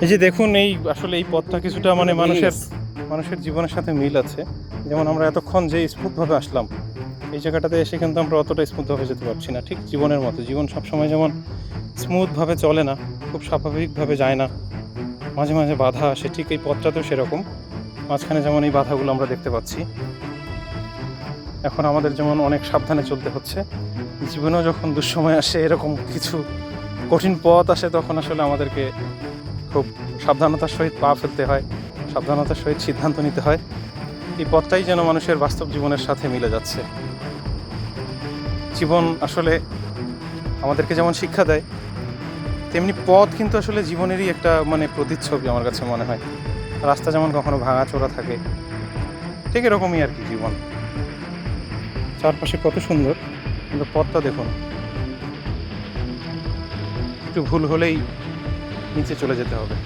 এই যে দেখুন, আসলে এই পথটা কিছুটা মানে মানুষের জীবনের সাথে মিল আছে। যেমন আমরা এতক্ষণ যে স্মুথভাবে আসলাম, এই জায়গাটাতে এসে কিন্তু আমরা অতটা স্মুথভাবে যেতে পারছি না। ঠিক জীবনের মতো, জীবন সবসময় যেমন স্মুথভাবে চলে না, খুব স্বাভাবিকভাবে যায় না, মাঝে মাঝে বাধা আসে, ঠিক এই পথটাতেও সেরকম। মাঝখানে যেমন এই বাধাগুলো আমরা দেখতে পাচ্ছি। এখন আমাদের যেমন অনেক সাবধানে চলতে হচ্ছে, জীবনেও যখন দুঃসময় আসে, এরকম কিছু কঠিন পথ আসে, তখন আসলে আমাদেরকে খুব সাবধানতার সহিত পা ফেলতে হয়, সাবধানতার সহিত সিদ্ধান্ত নিতে হয়। এই পথটাই যেন মানুষের বাস্তব জীবনের সাথে মিলে যাচ্ছে। জীবন আসলে আমাদেরকে যেমন শিক্ষা দেয়, তেমনি পথ কিন্তু আসলে জীবনেরই একটা মানে প্রতিচ্ছবি আমার কাছে মনে হয়। রাস্তা যেমন কখনো ভাঙাচোরা থাকে, ঠিক এরকমই আর কি জীবন। চারপাশে কত সুন্দর, কিন্তু পথটা দেখুন, একটু ভুল হলেই নিচে চলে যেতে হবে।